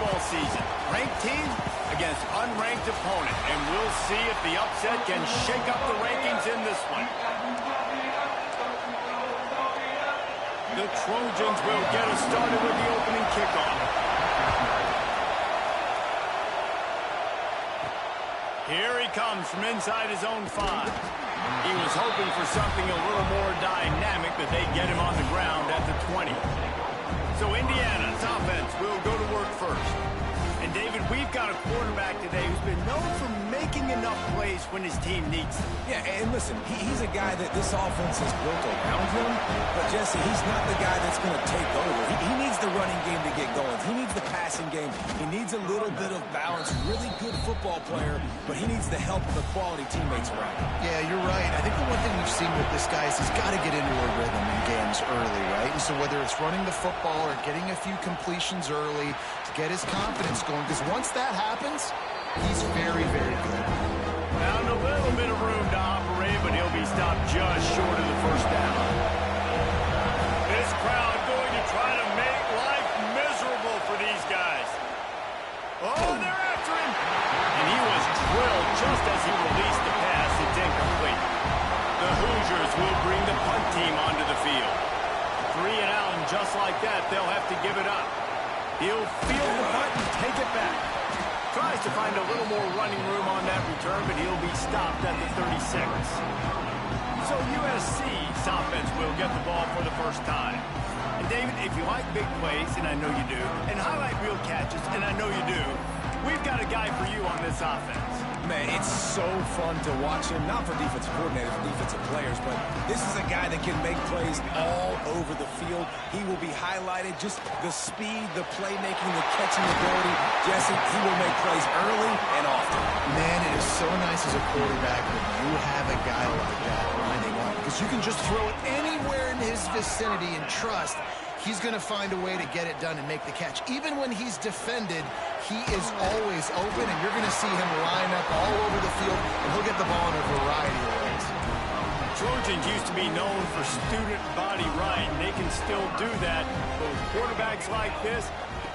football season. Ranked team against unranked opponent. And we'll see if the upset can shake up the rankings in this one. The Trojans will get us started with the opening kickoff. Here he comes from inside his own 5. He was hoping for something a little more dynamic, but they get him on the ground at the 20. So Indiana's offense will go to work first. And David, we've got a quarterback today who's been known for making enough plays when his team needs them. Yeah, and listen, he's a guy that this offense is built around him. But, Jesse, he's not the guy that's going to take over. He needs the running game to get going. He needs the passing game. He needs a little bit of balance. Really good football player, but he needs the help of the quality teammates around him. Yeah, you're right. I think the one thing we've seen with this guy is he's got to get into a rhythm in games early, right? And so whether it's running the football or getting a few completions early to get his confidence going, because once that happens, he's very, very good. Found a little bit of room to operate, but he'll be stopped just short of the first down. This crowd going to try to make life miserable for these guys. Oh, they're after him. And he was drilled just as he released the pass. It's incomplete. The Hoosiers will bring the punt team onto the field. 3 and out, and just like that, they'll have to give it up. He'll field the punt and take it back. Tries to find a little more running room on that return, but he'll be stopped at the 36. So USC's offense will get the ball for the first time. And David, if you like big plays, and I know you do, and highlight real catches, and I know you do, we've got a guy for you on this offense. Man, it's so fun to watch him, not for defensive coordinators, for defensive players, but this is a guy that can make plays all over the field. He will be highlighted, just the speed, the playmaking, the catching ability. Jesse, he will make plays early and often. Man, it is so nice as a quarterback when you have a guy like that lining up, because you can just throw it anywhere in his vicinity and trust he's going to find a way to get it done and make the catch. Even when he's defended, he is always open, and you're going to see him line up all over the field, and he'll get the ball in a variety of ways. Trojans used to be known for student body right, and they can still do that. But with quarterbacks like this,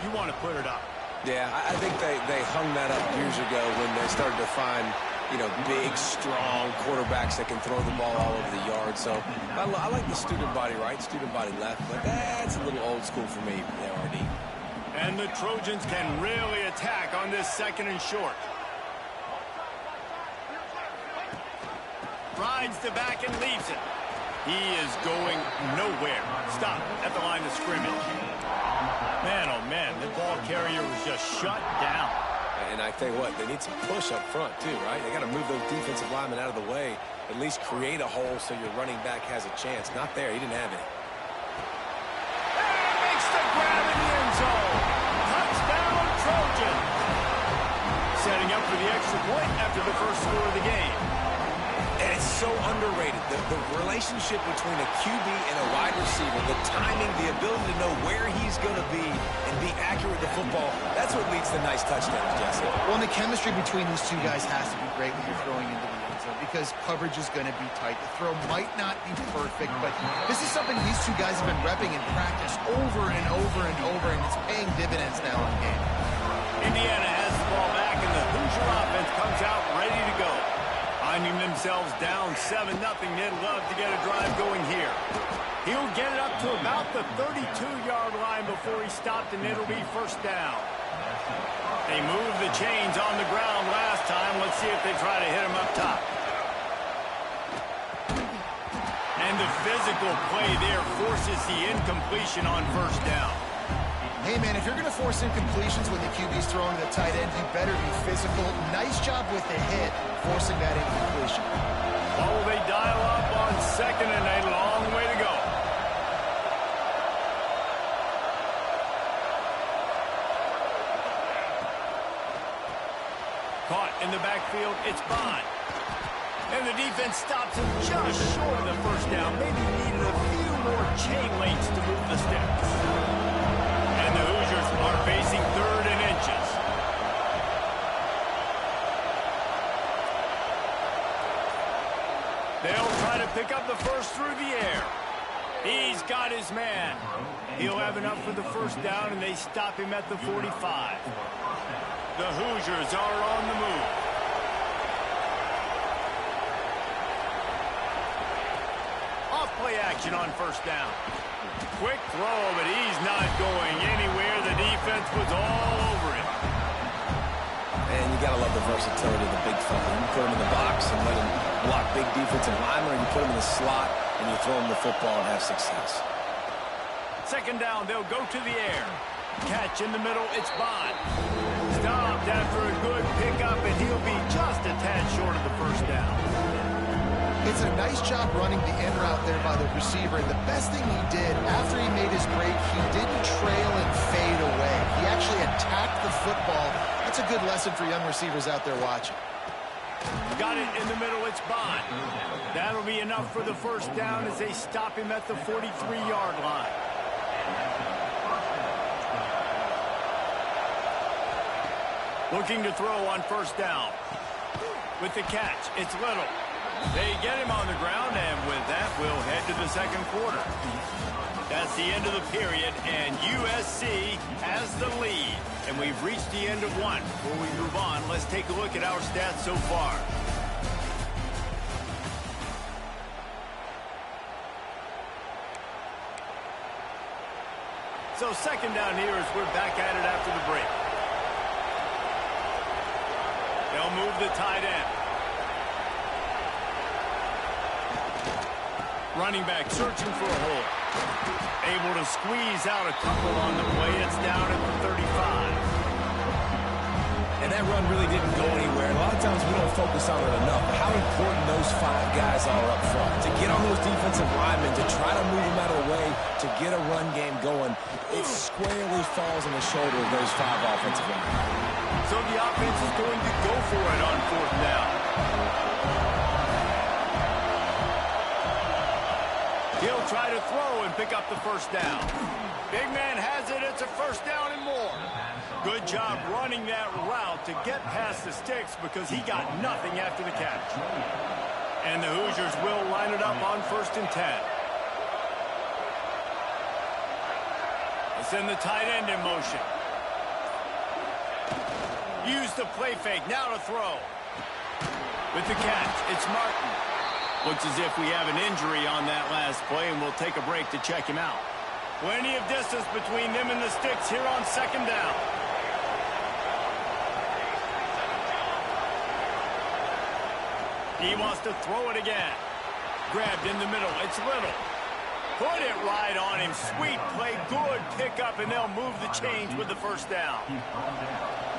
you want to put it up. Yeah, I think they hung that up years ago when they started to find, big, strong quarterbacks that can throw the ball all over the yard. So I like the student body right, student body left, but that's a little old school for me, RD. And the Trojans can really attack on this 2nd and short. Rides the back and leaves it. He is going nowhere. Stop at the line of scrimmage. Man, oh man, the ball carrier was just shut down. And I tell you what, they need some push up front too, right? They got to move those defensive linemen out of the way, at least create a hole so your running back has a chance. Not there, he didn't have it. And makes the grab in the end zone. Touchdown, Trojans. Setting up for the extra point after the first score of the game. And it's so underrated. The relationship between a QB and a wide receiver, the timing, the ability to know where he's going to be and be accurate with the football, that's what leads to nice touchdowns, Jesse. Well, and the chemistry between these two guys has to be great when you're throwing into the end zone, because coverage is going to be tight. The throw might not be perfect, but this is something these two guys have been repping in practice over and over and over, and it's paying dividends now in game. Indiana has the ball back, and the Hoosier offense comes out ready to go. Finding themselves down 7-0, they'd love to get a drive going here. He'll get it up to about the 32-yard line before he stopped, and it'll be first down. They moved the chains on the ground last time. Let's see if they try to hit him up top. And the physical play there forces the incompletion on first down. Hey, man, if you're going to force incompletions when the QB's throwing to the tight end, you better be physical. Nice job with the hit, forcing that incompletion. Oh, they dial up on 2nd and a long way to go. Caught in the backfield, it's Bond. And the defense stops him just short of the first down. Maybe needed a few more chain links to move the sticks. And the Hoosiers are facing 3rd and inches. They'll try to pick up the first through the air. He's got his man. He'll have enough for the first down, and they stop him at the 45. The Hoosiers are on the move. Off-play action on first down. Quick throw, but he's not going anywhere. The defense was all over him. And you got to love the versatility of the big fella. You put him in the box and let him block big defensive linemen, or you put him in the slot and you throw him the football and have success. Second down, they'll go to the air. Catch in the middle, it's Bond. Stopped after a good pickup, and he'll be just a tad short of the first down. It's a nice job running the in route there by the receiver. And the best thing he did after he made his break, he didn't trail and fade away. He actually attacked the football. That's a good lesson for young receivers out there watching. Got it in the middle, it's Bond. That'll be enough for the first down as they stop him at the 43-yard line. Looking to throw on first down. With the catch, it's Little. They get him on the ground, and with that, we'll head to the second quarter. That's the end of the period, and USC has the lead. And we've reached the end of one. Before we move on, let's take a look at our stats so far. So second down here as we're back at it after the break. They'll move the tight end. Running back searching for a hole. Able to squeeze out a couple on the play. It's down at the 35. And that run really didn't go anywhere. And a lot of times we don't focus on it enough, but how important those 5 guys are up front. To get on those defensive linemen, to try to move them out of the way, to get a run game going, it squarely falls on the shoulder of those 5 offensive linemen. So the offense is going to go for it on fourth down. He'll try to throw and pick up the first down. Big man has it. It's a first down and more. Good job running that route to get past the sticks because he got nothing after the catch. And the Hoosiers will line it up on 1st and 10. They send the tight end in motion. Use the play fake. Now to throw. With the catch, it's Martin. Looks as if we have an injury on that last play, and we'll take a break to check him out. Plenty of distance between them and the sticks here on second down. He wants to throw it again. Grabbed in the middle. It's Little. Put it right on him. Sweet play. Good pickup, and they'll move the chains with the first down.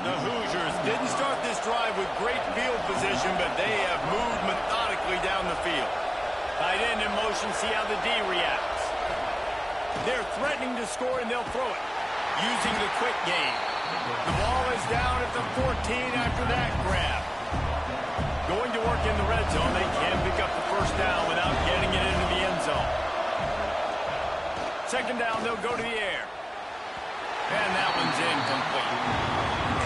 The Hoosiers didn't start this drive with great field position, but they have moved methodically down the field. Tight end in motion, see how the D reacts. They're threatening to score, and they'll throw it. Using the quick game. The ball is down at the 14 after that grab. Going to work in the red zone. They can pick up the first down without getting it into the end zone. Second down, they'll go to the air. And that one's incomplete.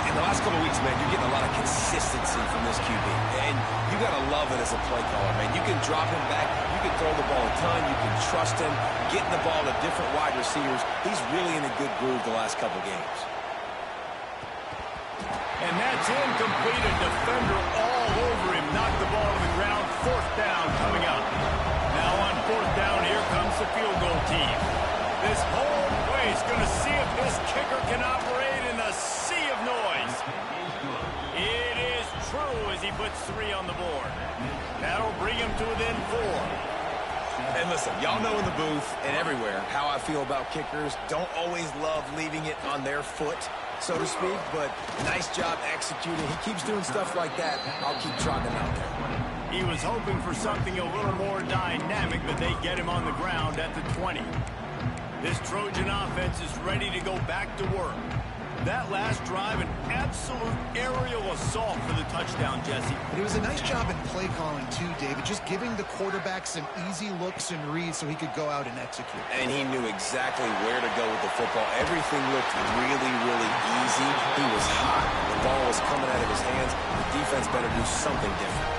In the last couple of weeks, man, you're getting a lot of consistency from this QB. And you got to love it as a play caller, man. You can drop him back. You can throw the ball a ton. You can trust him. Getting the ball to different wide receivers. He's really in a good groove the last couple of games. And that's incomplete. A defender all over him. Knocked the ball to the ground. Fourth down coming up. Now on fourth down, here comes the field goal team. This whole place going to see if this kicker can operate in the sea of noise. It is true as he puts 3 on the board. That'll bring him to within 4. And listen, y'all know in the booth and everywhere how I feel about kickers. Don't always love leaving it on their foot, so to speak, but nice job executing. He keeps doing stuff like that. I'll keep trotting him out there. He was hoping for something a little more dynamic, but they get him on the ground at the 20. This Trojan offense is ready to go back to work. That last drive, an absolute aerial assault for the touchdown, Jesse. But it was a nice job in play calling, too, David, just giving the quarterback some easy looks and reads so he could go out and execute. And he knew exactly where to go with the football. Everything looked really, really easy. He was hot. The ball was coming out of his hands. The defense better do something different.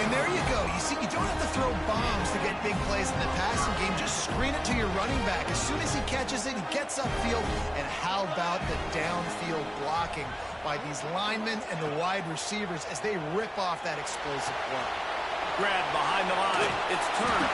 And there you go. You see, you don't have to throw bombs to get big plays in the passing game. Just screen it to your running back. As soon as he catches it, he gets upfield. And how about the downfield blocking by these linemen and the wide receivers as they rip off that explosive play. Grab behind the line. It's Turner.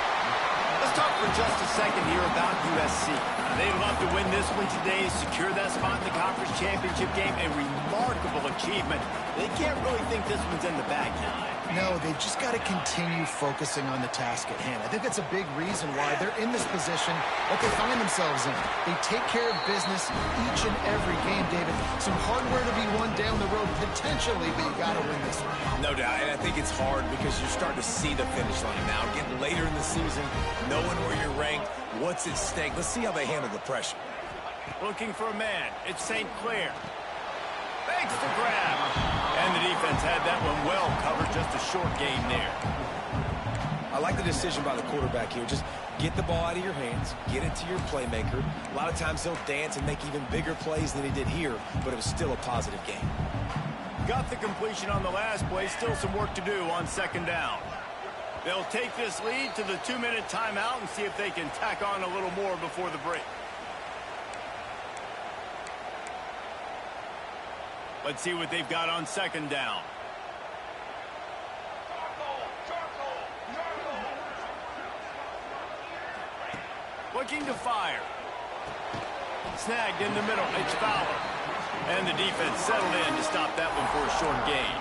Let's talk for just a second here about USC. They'd love to win this one today, secure that spot in the conference championship game. A remarkable achievement. They can't really think this one's in the bag now. No, they've just got to continue focusing on the task at hand. I think that's a big reason why they're in this position that they find themselves in. They take care of business each and every game, David. Some hardware to be won down the road potentially, but you got to win this one. No doubt, and I think it's hard because you're starting to see the finish line now. Getting later in the season, knowing where you're ranked, what's at stake. Let's see how they handle the pressure. Looking for a man. It's St. Clair. Makes the grab. And the defense had that one well covered. Just a short gain there. I like the decision by the quarterback here. Just get the ball out of your hands, get it to your playmaker. A lot of times he'll dance and make even bigger plays than he did here, but it was still a positive game. Got the completion on the last play. Still some work to do on second down. They'll take this lead to the 2-minute timeout and see if they can tack on a little more before the break. Let's see what they've got on second down. Looking to fire. Snagged in the middle. It's Fowler. And the defense settled in to stop that one for a short gain.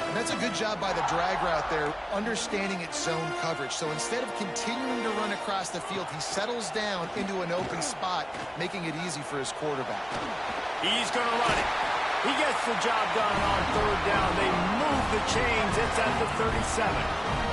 And that's a good job by the drag route there, understanding its zone coverage. So instead of continuing to run across the field, he settles down into an open spot, making it easy for his quarterback. He's going to run it. He gets the job done on third down. They move the chains. It's at the 37.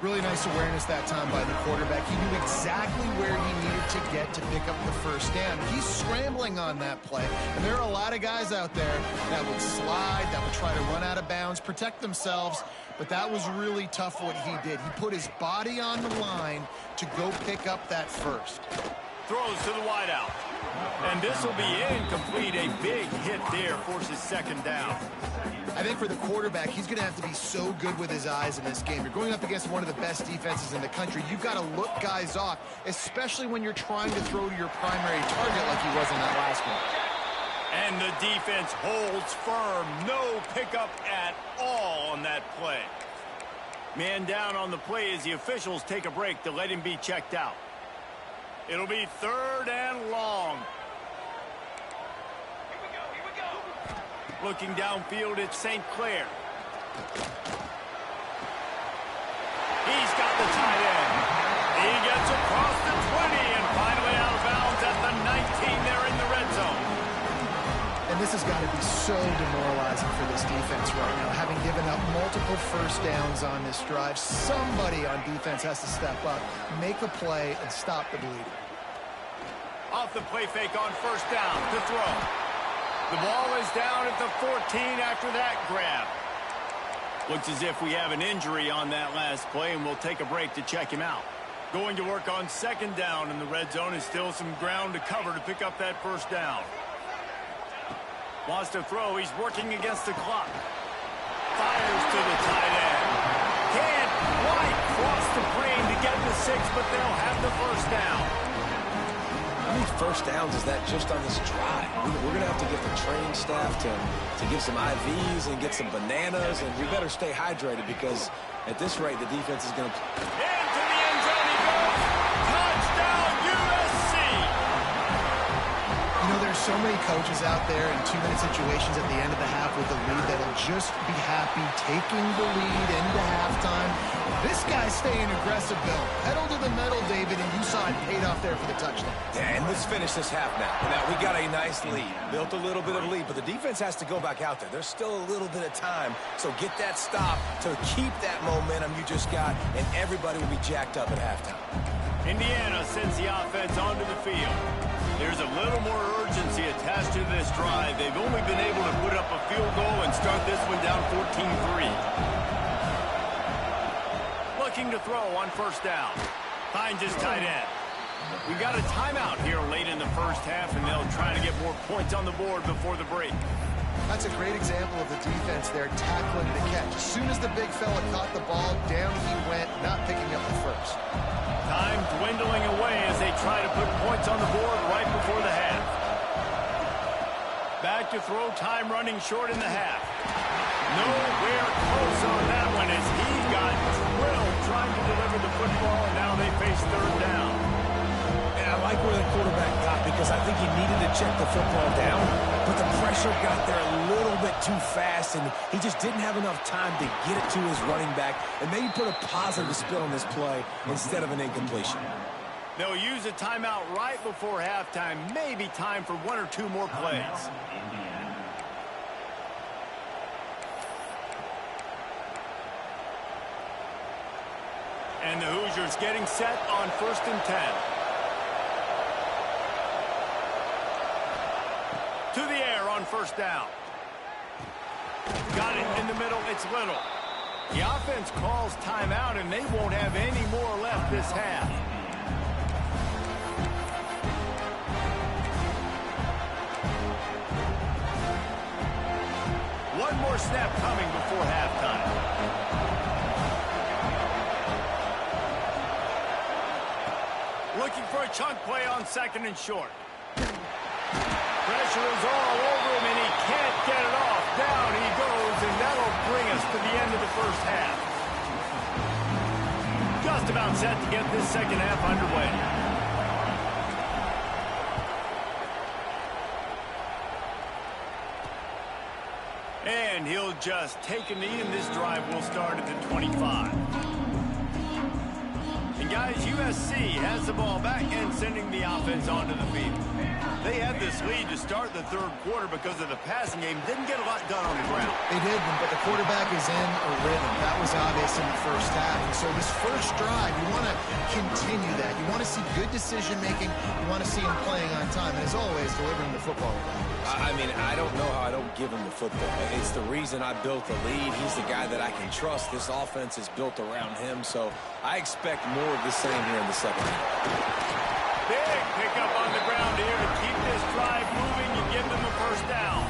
Really nice awareness that time by the quarterback. He knew exactly where he needed to get to pick up the first down. He's scrambling on that play, and there are a lot of guys out there that would slide, that would try to run out of bounds, protect themselves, but that was really tough what he did. He put his body on the line to go pick up that first. Throws to the wideout. And this will be incomplete. A big hit there forces second down. I think for the quarterback, he's going to have to be so good with his eyes in this game. You're going up against one of the best defenses in the country. You've got to look guys off, especially when you're trying to throw to your primary target like he was in that last one. And the defense holds firm. No pickup at all on that play. Man down on the play as the officials take a break to let him be checked out. It'll be 3rd and long. Looking downfield, it's St. Clair. He's got the tight end. He gets across the 20 and finally out of bounds at the 19 there in the red zone. And this has got to be so demoralizing for this defense right now. Having given up multiple first downs on this drive, somebody on defense has to step up, make a play, and stop the bleeding. Off the play fake on 1st down to throw. The ball is down at the 14 after that grab. Looks as if we have an injury on that last play, and we'll take a break to check him out. Going to work on 2nd down in the red zone is still some ground to cover to pick up that 1st down. Wants to throw. He's working against the clock. Fires to the tight end. Can't quite cross the plane to get the 6, but they'll have the 1st down. How many first downs is that just on this drive? We're going to have to get the training staff to give some IVs and get some bananas, and we better stay hydrated because at this rate, the defense is going to... Into the end zone he goes. Touchdown, USC. You know, there's so many coaches out there in 2-minute situations at the end of the half with the lead that'll just be happy taking the lead into halftime. This guy's staying aggressive, Bill. Pedal to the metal, David, and you saw it paid off there for the touchdown. And let's finish this half now. Now, we got a nice lead. Built a little bit of lead, but the defense has to go back out there. There's still a little bit of time, so get that stop to keep that momentum you just got, and everybody will be jacked up at halftime. Indiana sends the offense onto the field. There's a little more urgency attached to this drive. They've only been able to put up a field goal and start this one down 14-3. Looking to throw on 1st down. Finds his tight end. We got a timeout here late in the 1st half, and they'll try to get more points on the board before the break. That's a great example of the defense there tackling the catch. As soon as the big fella caught the ball, down he went, not picking up the 1st. Time dwindling away as they try to put points on the board right before the half. Back to throw, time running short in the half. Nowhere close on that one as he got drilled trying to deliver the football, and now they face 3rd down. And I like where the quarterback got because I think he needed to check the football down, but the pressure got there a little bit too fast, and he just didn't have enough time to get it to his running back and maybe put a positive spin on this play instead of an incompletion. They'll use a timeout right before halftime. Maybe time for 1 or 2 more plays. And the Hoosiers getting set on 1st and 10. To the air on 1st down. Got it in the middle. It's Little. The offense calls timeout, and they won't have any more left this half. One more snap coming before halftime. Looking for a chunk play on 2nd and short. Pressure is all over him, and he can't get it off. Down he goes, and that'll bring us to the end of the 1st half. Just about set to get this 2nd half underway. And he'll just take a knee, and this drive will start at the 25. And guys, USC has the ball back and sending the offense onto the field. They had this lead to start the 3rd quarter because of the passing game. Didn't get a lot done on the ground. They did, but the quarterback is in a rhythm. That was obvious in the 1st half. And so this 1st drive, you want to continue that. You want to see good decision-making. You want to see him playing on time. And as always, delivering the football. I mean, I don't know how I don't give him the football. It's the reason I built the lead. He's the guy that I can trust. This offense is built around him, so I expect more of the same here in the 2nd half. Big pickup on the ground here to keep this drive moving. You give them a 1st down.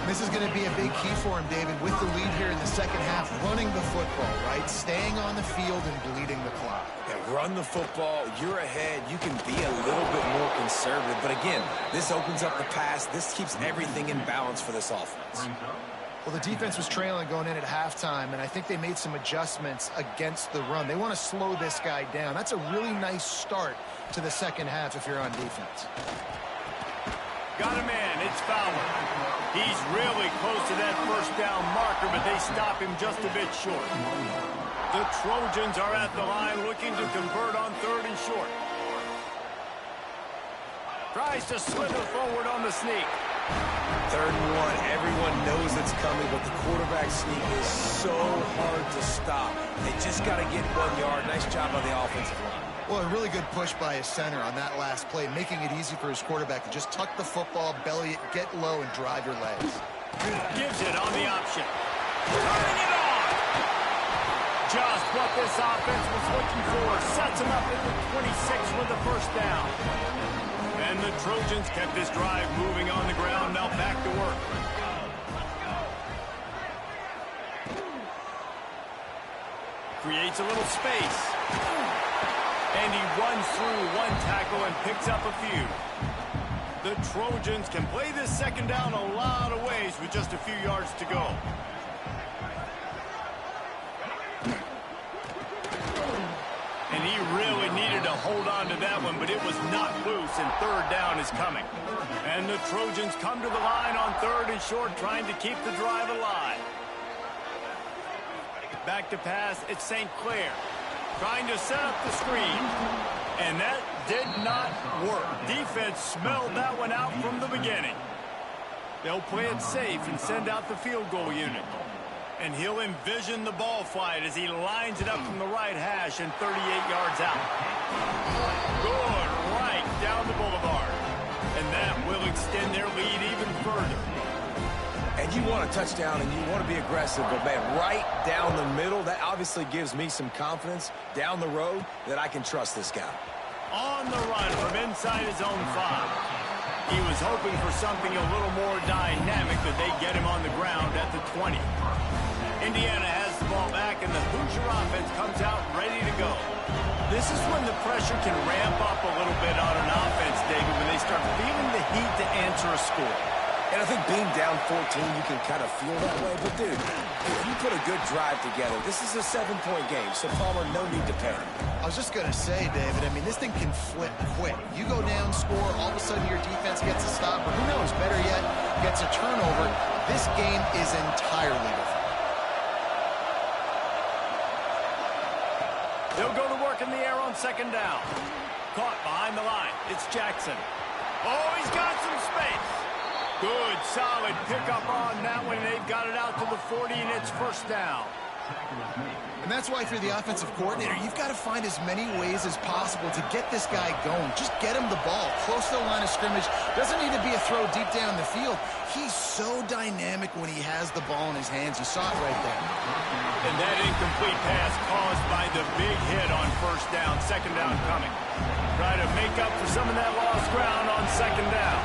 This is going to be a big key for him, David, with the lead here in the 2nd half, running the football, right? Staying on the field and bleeding the clock. Yeah, run the football. You're ahead. You can be a little bit more conservative. But again, this opens up the pass. This keeps everything in balance for this offense. Well, the defense was trailing going in at halftime, and I think they made some adjustments against the run. They want to slow this guy down. That's a really nice start to the second half if you're on defense. Got a man. It's Fowler. He's really close to that first down marker, but they stop him just a bit short. The Trojans are at the line looking to convert on 3rd and short. Tries to slither forward on the sneak. 3rd and 1. Everyone knows it's coming, but the quarterback sneak is so hard to stop. They just got to get 1 yard. Nice job on the offensive line. Well, a really good push by his center on that last play, making it easy for his quarterback to just tuck the football, belly it, get low, and drive your legs. Gives it on the option. Turning it on! Just what this offense was looking for. Sets him up at the 26 with the first down. And the Trojans kept this drive moving on the ground. Now back to work. Creates a little space. And he runs through 1 tackle and picks up a few. The Trojans can play this second down a lot of ways with just a few yards to go. And he really needed to hold on to that one, but it was not loose, and 3rd down is coming. And the Trojans come to the line on 3rd and short, trying to keep the drive alive. Back to pass, it's St. Clair. Trying to set up the screen. And that did not work. Defense smelled that one out from the beginning. They'll play it safe and send out the field goal unit. And he'll envision the ball flight as he lines it up from the right hash and 38 yards out. Good, right down the boulevard. And that will extend their lead even further. And you want a touchdown and you want to be aggressive, but man, right down the middle, that obviously gives me some confidence down the road that I can trust this guy. On the run from inside his own 5. He was hoping for something a little more dynamic, but they get him on the ground at the 20. Indiana has the ball back, and the Hoosier offense comes out ready to go. This is when the pressure can ramp up a little bit on an offense, David, when they start feeling the heat to answer a score. And I think being down 14, you can kind of feel that way. But, dude, if you put a good drive together, this is a 7-point game, so Palmer, no need to panic. I was just going to say, David, I mean, this thing can flip quick. You go down, score, all of a sudden your defense gets a stop, or who knows, better yet, gets a turnover. This game is entirely different. They'll go to work in the air on 2nd down. Caught behind the line. It's Jackson. Oh, he's got some space. Good, solid pickup on that one. They've got it out to the 40, and it's 1st down. And that's why if you're the offensive coordinator, you've got to find as many ways as possible to get this guy going. Just get him the ball close to the line of scrimmage. Doesn't need to be a throw deep down the field. He's so dynamic when he has the ball in his hands. You saw it right there. And that incomplete pass caused by the big hit on 1st down. 2nd down coming. Try to make up for some of that lost ground on 2nd down.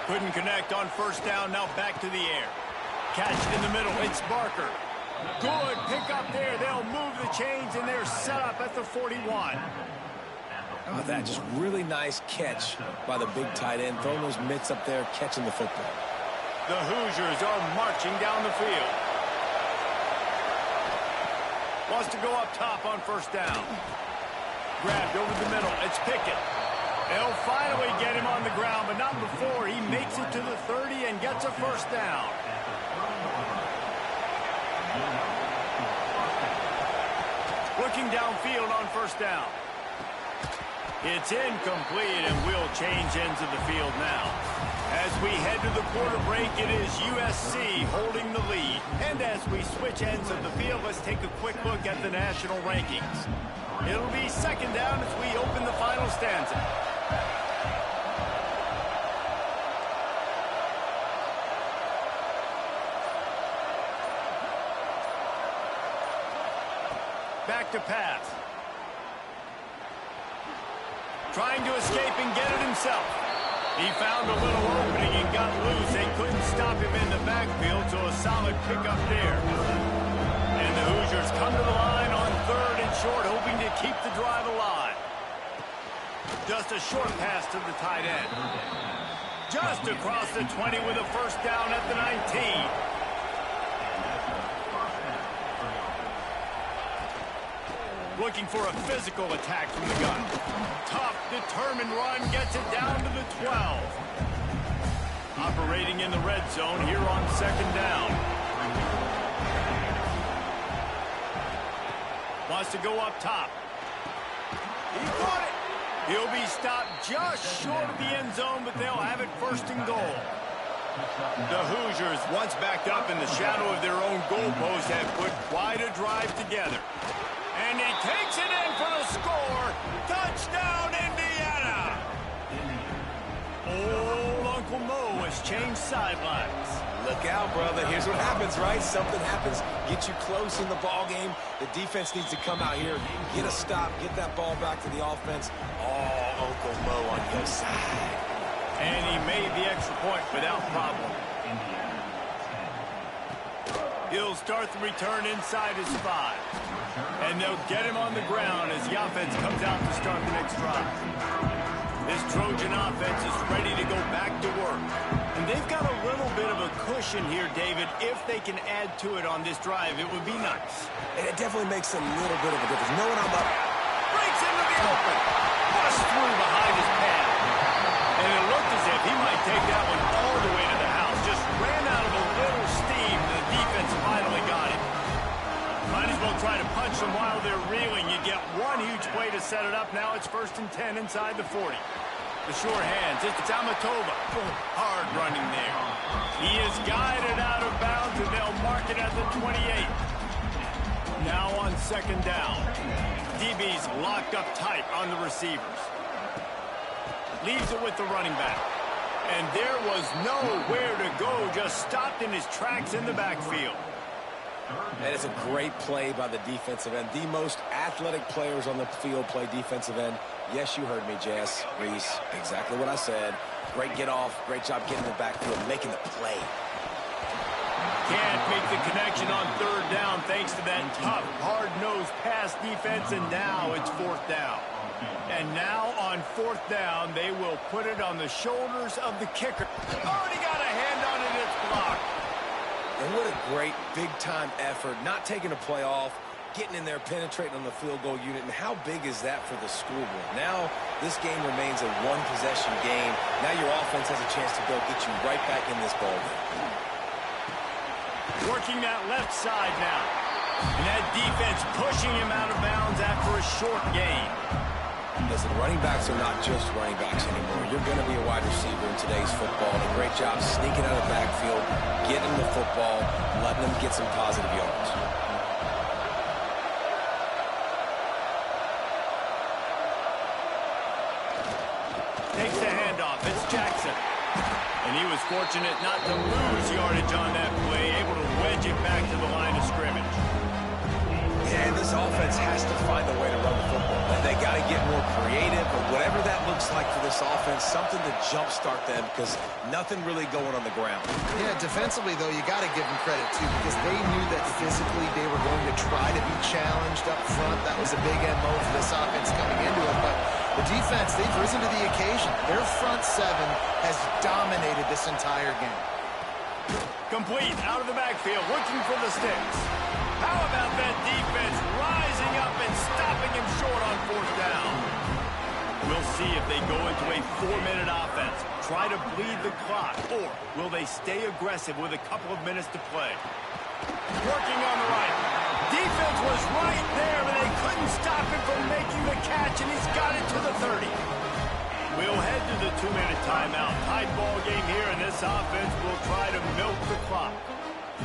Couldn't connect on 1st down. Now back to the air. Catch in the middle. It's Barker. Good pick up there. They'll move the chains, and they're set up at the 41. Oh, that just really nice catch by the big tight end. Throwing those mitts up there, catching the football. The Hoosiers are marching down the field. Wants to go up top on 1st down. Grabbed over the middle. It's Pickett. They'll finally get him on the ground, but not before he makes it to the 30 and gets a 1st down. Looking downfield on 1st down. It's incomplete, and we'll change ends of the field now. As we head to the quarter break, it is USC holding the lead. And as we switch ends of the field, let's take a quick look at the national rankings. It'll be 2nd down as we open the final stanza. Back to pass. Trying to escape and get it himself. He found a little opening and got loose. They couldn't stop him in the backfield, so a solid pickup there. And the Hoosiers come to the line on 3rd and short, hoping to keep the drive alive. Just a short pass to the tight end. Just across the 20 with a first down at the 19. Looking for a physical attack from the gun. Tough, determined run gets it down to the 12. Operating in the red zone here on second down. Wants to go up top. He caught it. He'll be stopped just short of the end zone, but they'll have it first and goal. The Hoosiers, once backed up in the shadow of their own goalpost, have put quite a drive together. And he takes it in for the score. Touchdown, Indiana! Old Uncle Mo has changed sidelines. Look out, brother. Here's what happens, right? Something happens. Get you close in the ball game. The defense needs to come out here, get a stop, get that ball back to the offense. Oh, Uncle Mo on your side. And he made the extra point without problem. He'll start the return inside his 5. And they'll get him on the ground as the offense comes out to start the next drive. This Trojan offense is ready to go back to work. And they've got a little bit of a cushion here, David. If they can add to it on this drive, it would be nice. And it definitely makes a little bit of a difference. Knowing I'm up. Breaks into the open. Bust through behind his pad. And it looked as if he might take that one all the way to the house. Just ran out of a little steam. The defense finally got him. Might as well try to punch them while they're reeling. You get one huge play to set it up. Now it's 1st and 10 inside the 40. The sure hands. It's Amatova. Hard running there. He is guided out of bounds, and they'll mark it at the 28. Now on second down. DB's locked up tight on the receivers. Leaves it with the running back. And there was nowhere to go. Just stopped in his tracks in the backfield. And it's a great play by the defensive end. The most athletic players on the field play defensive end. Yes, you heard me, Jess, Reese. Exactly what I said. Great get off. Great job getting in the backfield, making the play. Can't make the connection on third down thanks to that tough, hard-nosed pass defense, and now it's 4th down. And now on 4th down, they will put it on the shoulders of the kicker. Already got a hand on it, it's blocked. And what a great big-time effort, not taking a play off, getting in there, penetrating on the field goal unit. And how big is that for the scoreboard? Now this game remains a one-possession game. Now your offense has a chance to go get you right back in this ball game. Working that left side now. And that defense pushing him out of bounds after a short gain. Listen, running backs are not just running backs anymore. You're going to be a wide receiver in today's football. And a great job sneaking out of the backfield, getting the football, letting them get some positive yards. Takes the handoff. It's Jackson. And he was fortunate not to lose yardage on that play, able to wedge it back to the line of scrimmage. Yeah, and this offense has to find a way to run the football. And they got to get more creative, or whatever that looks like for this offense, something to jumpstart them, because nothing really going on the ground. Yeah, defensively, though, you got to give them credit, too, because they knew that physically they were going to try to be challenged up front. That was a big MO for this offense coming into it, but the defense, they've risen to the occasion. Their front 7 has dominated this entire game. Complete, out of the backfield, looking for the sticks. How about that defense rising up and stopping him short on 4th down? We'll see if they go into a 4-minute offense, try to bleed the clock, or will they stay aggressive with a couple of minutes to play? Working on the right. Defense was right there, but they couldn't stop him from making the catch, and he's got it to the 30. We'll head to the 2-minute timeout. Tight ball game here, and this offense will try to milk the clock.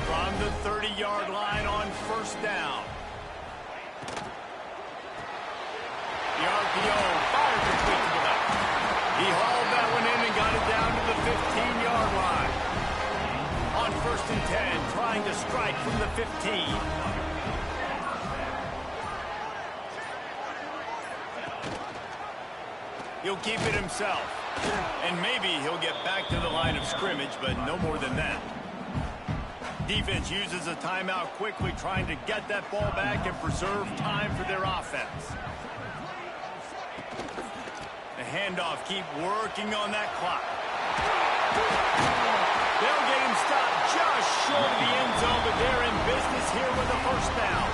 From the 30-yard line on 1st down. The RPO fired complete to the left. He hauled that one in and got it down to the 15-yard line. On 1st and 10, trying to strike from the 15. He'll keep it himself. And maybe he'll get back to the line of scrimmage, but no more than that. Defense uses a timeout quickly, trying to get that ball back and preserve time for their offense. The handoff. Keep working on that clock. They'll get him stopped just short of the end zone, but they're in business here with a first down.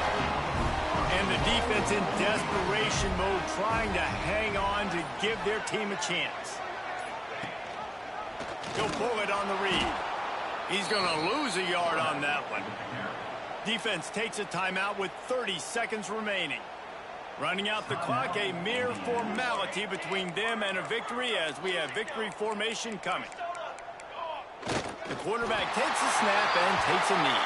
And the defense in desperation mode, trying to hang on to give their team a chance. He'll pull it on the read. He's going to lose a yard on that one. Defense takes a timeout with 30 seconds remaining. Running out the clock, a mere formality between them and a victory as we have victory formation coming. The quarterback takes a snap and takes a knee.